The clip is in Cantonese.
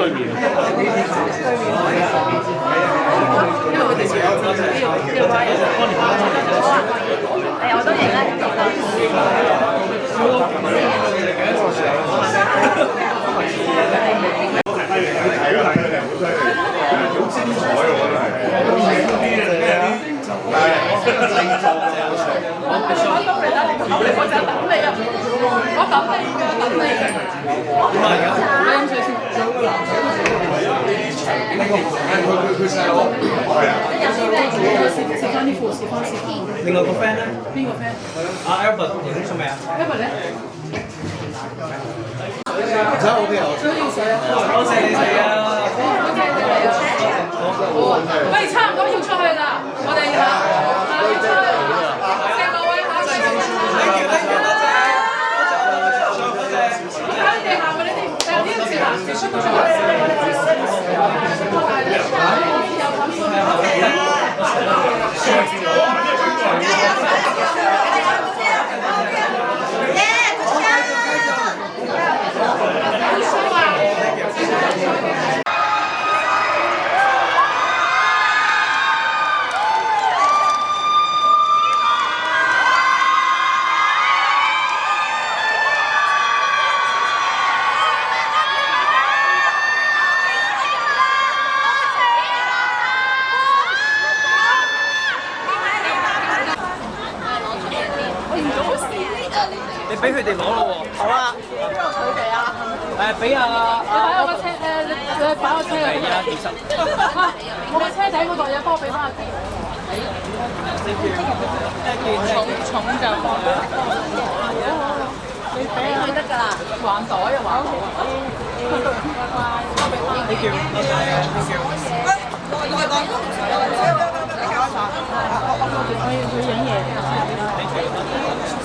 對面。因為我哋呢個歪嘅。好啊，我都贏啦，另外個 friend 咧，邊個 friend？阿 Albert 認識咗未啊 Albert 咧？真係 OK 啊！多謝你哋啊！喂，差唔多要出去啦，我哋要出去，謝各位考生。你哋行咪你哋呢個字行，出到出你俾佢哋攞咯喎。好啊，邊個佢哋啊？俾啊！你擺我個車你擺個車入邊。其實我個車底嗰度嘢，幫我俾翻阿傑。重就你俾佢得㗎啦，還袋啊還。你叫我要去影嘢。